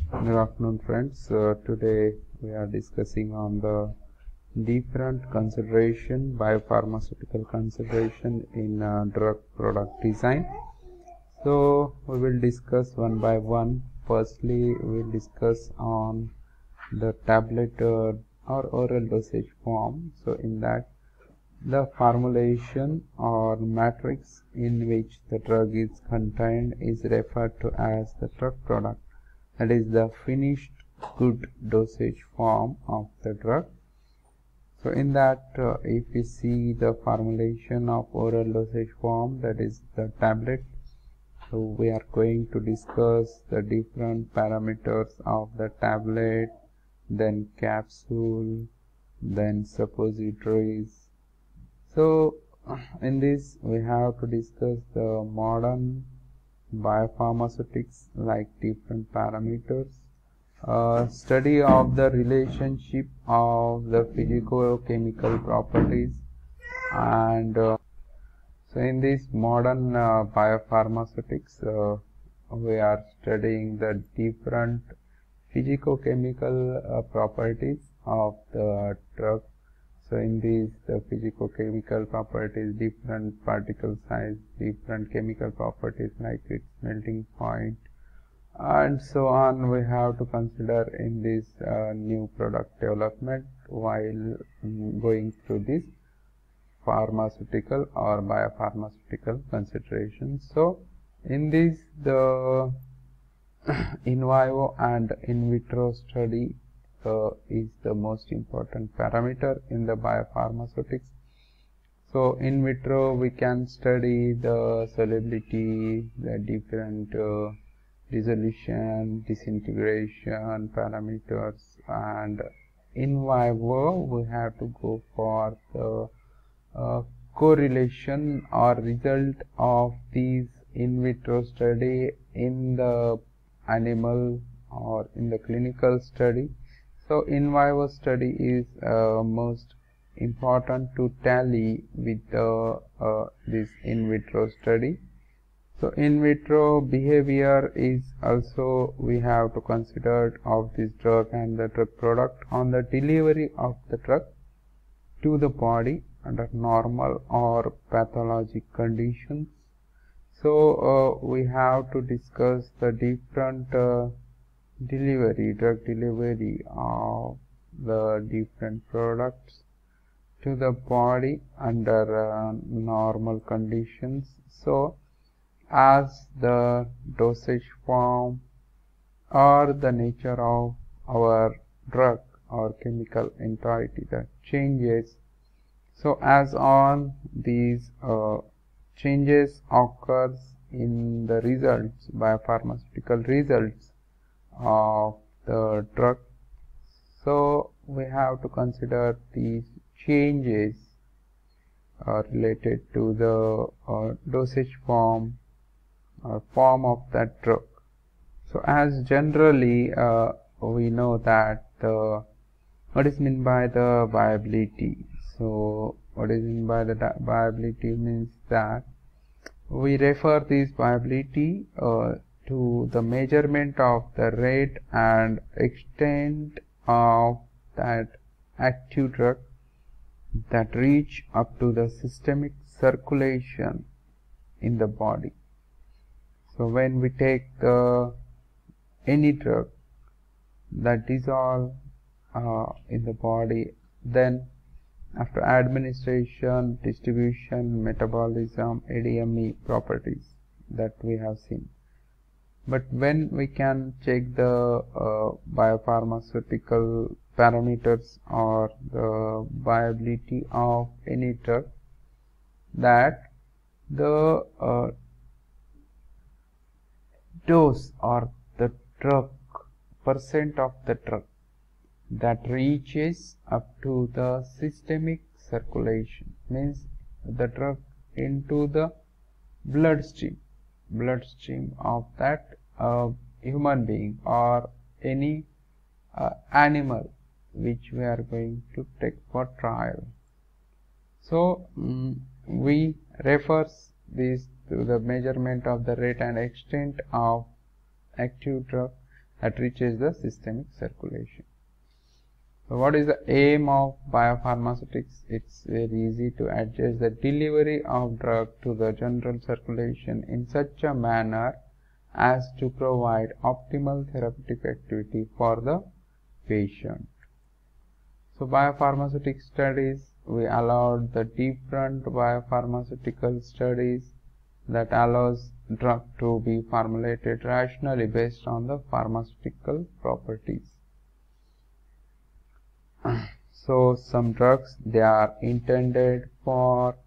Good afternoon, friends. Today we are discussing on the different consideration, biopharmaceutical consideration in drug product design. So we will discuss one by one. Firstly, we will discuss on the tablet or oral dosage form. So in that, the formulation or matrix in which the drug is contained is referred to as the drug product. That is the finished good dosage form of the drug. So in that, if we see the formulation of oral dosage form, that is the tablet, so we are going to discuss the different parameters of the tablet, then capsule, then suppositories. So in this we have to discuss the modern biopharmaceutics, like different parameters, study of the relationship of the physicochemical properties, and so in this modern biopharmaceutics, we are studying the different physicochemical properties of the drug. So in these, the physicochemical properties, different particle size, different chemical properties like its melting point, and so on, we have to consider in this new product development while going through this pharmaceutical or biopharmaceutical considerations. So in this, the in vivo and in vitro study is the most important parameter in the biopharmaceutics. So in vitro we can study the solubility, the different dissolution, disintegration parameters, and in vivo we have to go for the correlation or result of these in vitro study in the animal or in the clinical study. So in vivo study is most important to tally with this in vitro study. So in vitro behavior is also we have to consider of this drug and the drug product on the delivery of the drug to the body under normal or pathologic conditions. So we have to discuss the different drug delivery of the different products to the body under normal conditions. So as the dosage form or the nature of our drug or chemical entity that changes, so as on these changes occurs in the results, biopharmaceutical results of the drug, so we have to consider these changes related to the dosage form or form of that drug. So as generally we know that what is meant by the viability. So what is meant by the viability means that we refer this viability to the measurement of the rate and extent of that active drug that reach up to the systemic circulation in the body. So when we take any drug that dissolve in the body, then after administration, distribution, metabolism, ADME properties that we have seen. But when we can check the biopharmaceutical parameters or the viability of any drug, that the dose or the drug percent of the drug that reaches up to the systemic circulation, means the drug into the bloodstream of that human being or any animal which we are going to take for trial. So we refers this to the measurement of the rate and extent of active drug that reaches the systemic circulation. So what is the aim of biopharmaceutics? It's very easy to adjust the delivery of drug to the general circulation in such a manner as to provide optimal therapeutic activity for the patient. So biopharmaceutical studies, we allowed the different biopharmaceutical studies that allows drug to be formulated rationally based on the pharmaceutical properties. So some drugs, they are intended for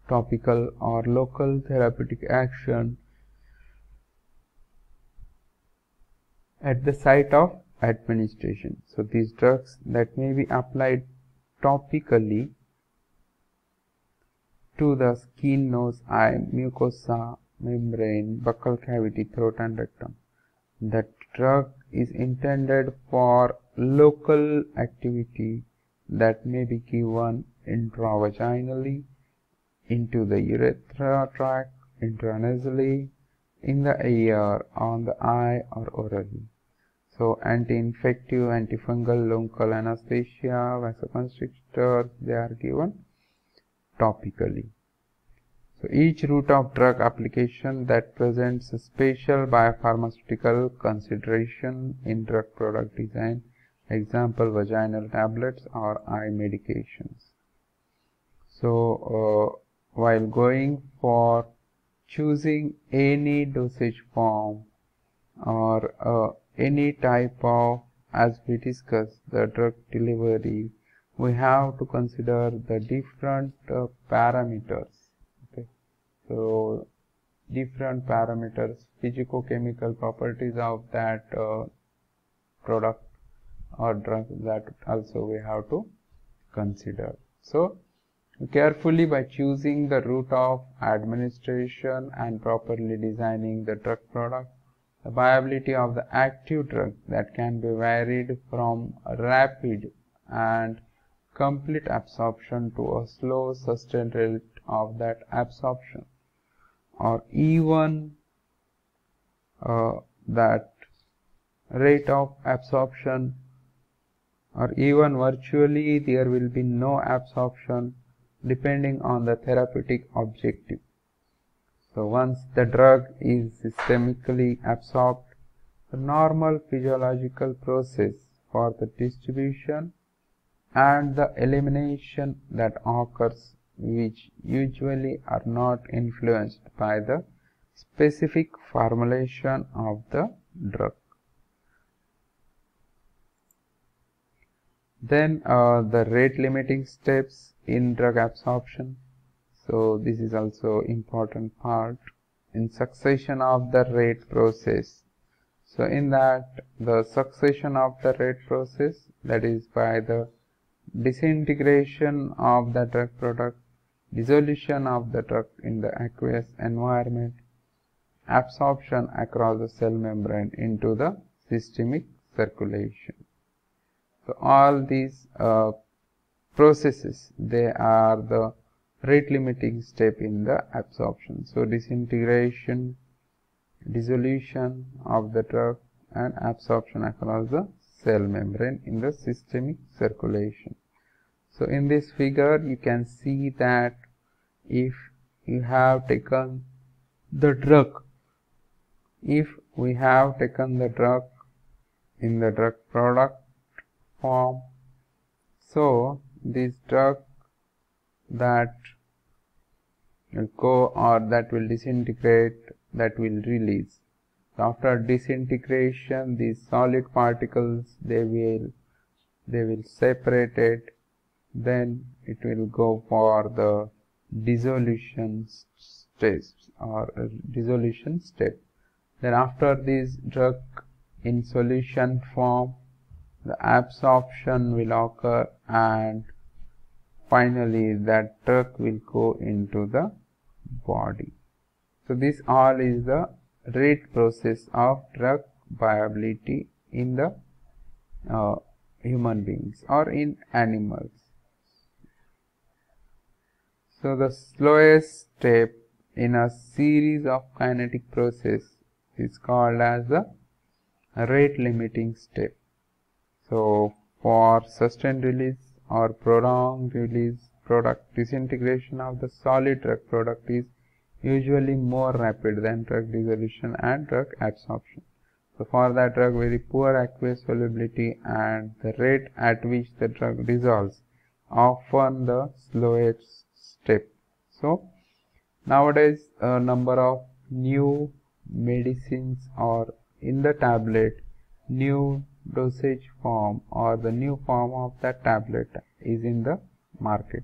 topical or local therapeutic action at the site of administration. So these drugs that may be applied topically to the skin, nose, eye, mucosa, membrane, buccal cavity, throat and rectum. That drug is intended for local activity that may be given intravaginally, into the urethra tract, intranasally, in the ear, on the eye or orally. So anti-infective, antifungal, local anesthesia, vasoconstrictors, they are given topically. So each route of drug application that presents a special biopharmaceutical consideration in drug product design, example vaginal tablets or eye medications. So while going for choosing any dosage form or any type of, as we discussed, the drug delivery, we have to consider the different parameters. Okay, so different parameters, physicochemical properties of that product or drug, that also we have to consider. So carefully, by choosing the route of administration and properly designing the drug product, the viability of the active drug that can be varied from rapid and complete absorption to a slow sustained rate of that absorption, or even that rate of absorption, or even virtually there will be no absorption depending on the therapeutic objective. So once the drug is systemically absorbed, the normal physiological process for the distribution and the elimination that occurs, which usually are not influenced by the specific formulation of the drug. Then the rate limiting steps in drug absorption. So this is also important part in succession of the rate process. So in that, the succession of the rate process, that is by the disintegration of the drug product, dissolution of the drug in the aqueous environment, absorption across the cell membrane into the systemic circulation. So all these processes, they are the rate limiting step in the absorption. So disintegration, dissolution of the drug and absorption across the cell membrane in the systemic circulation. So in this figure you can see that if you have taken the drug, if we have taken the drug in the drug product form, so this drug that will go, or that will disintegrate, that will release. So after disintegration, these solid particles, they will separate it, then it will go for the dissolution stage or dissolution step. Then after this drug in solution form, the absorption will occur, and finally that drug will go into the body. So this all is the rate process of drug viability in the human beings or in animals. So the slowest step in a series of kinetic process is called as the rate limiting step. So for sustained release or prolonged release product, disintegration of the solid drug product is usually more rapid than drug dissolution and drug adsorption. So for that drug, very poor aqueous solubility and the rate at which the drug dissolves often the slowest step. So nowadays a number of new medicines or in the tablet, new dosage form or the new form of that tablet is in the market.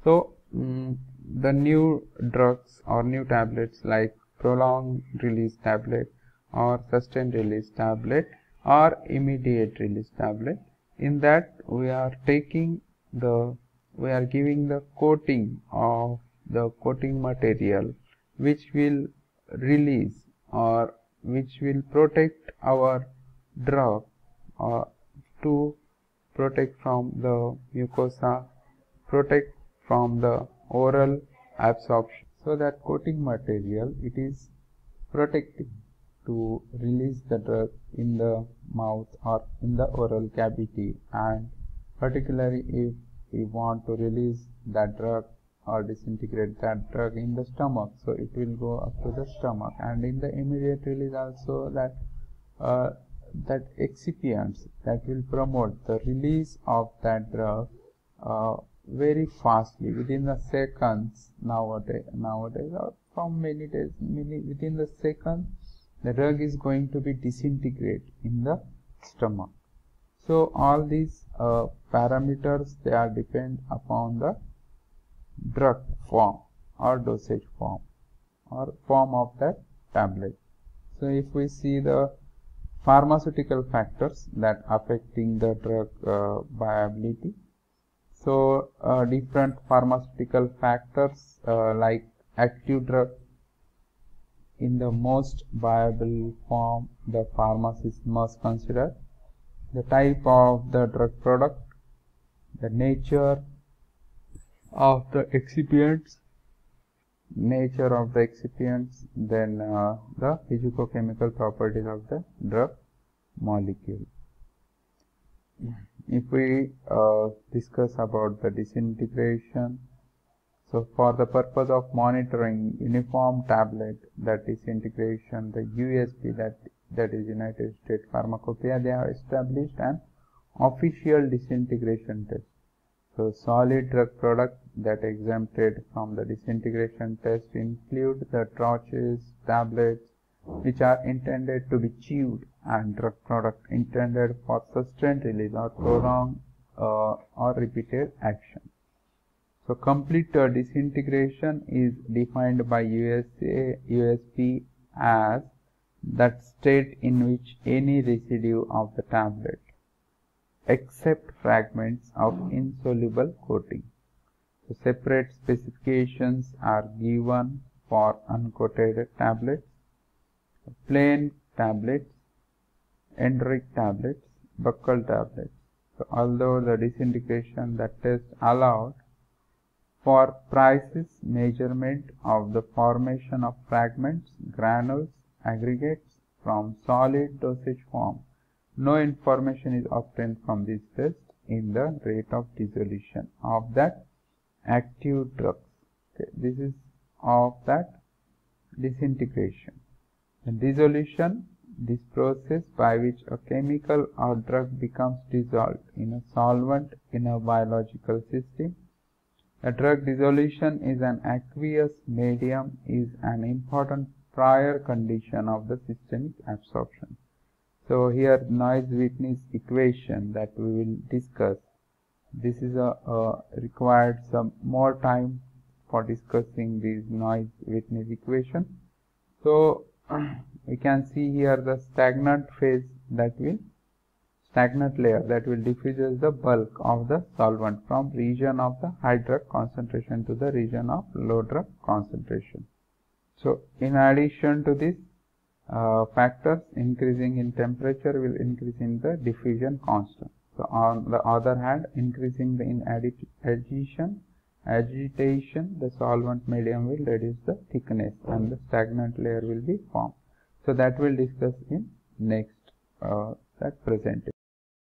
So the new drugs or new tablets like prolonged release tablet or sustained release tablet or immediate release tablet, in that we are giving the coating of the coating material which will release or which will protect our drug to protect from the mucosa, protect from the oral absorption. So that coating material, it is protecting to release the drug in the mouth or in the oral cavity, and particularly if we want to release that drug or disintegrate that drug in the stomach, so it will go up to the stomach. And in the immediate release also, that excipients that will promote the release of that drug very fastly within the seconds nowadays or from many days, within the second the drug is going to be disintegrate in the stomach. So all these parameters, they are depend upon the drug form or dosage form or form of that tablet. So if we see the pharmaceutical factors that affecting the drug viability, so different pharmaceutical factors like active drug, in the most viable form the pharmacist must consider the type of the drug product, the nature of the excipients, then the physicochemical properties of the drug molecule. If we discuss about the disintegration, so for the purpose of monitoring uniform tablet, that disintegration, the USP, that is United States Pharmacopoeia, they have established an official disintegration test. So solid drug product that exempted from the disintegration test include the trouches, tablets which are intended to be chewed, and drug product intended for sustained release or prolonged or repeated action. So complete disintegration is defined by USP as that state in which any residue of the tablet except fragments of insoluble coating. So separate specifications are given for uncoated tablets, plain tablets, enteric tablets, buccal tablets. So although the disintegration that test allowed for precise measurement of the formation of fragments, granules, aggregates from solid dosage form, no information is obtained from this test in the rate of dissolution of that active drugs. Okay, this is of that disintegration. The dissolution, this process by which a chemical or drug becomes dissolved in a solvent in a biological system. A drug dissolution is an aqueous medium is an important prior condition of the systemic absorption. So here Naisy-Whitney equation that we will discuss, this is required some more time for discussing this Naisy-Whitney equation. So we can see here the stagnant phase stagnant layer that will diffuse the bulk of the solvent from region of the high drug concentration to the region of low drug concentration. So in addition to this factors, increasing in temperature will increase in the diffusion constant. So on the other hand, increasing in agitation, the solvent medium will reduce the thickness and the stagnant layer will be formed. So that we'll discuss in next that presentation.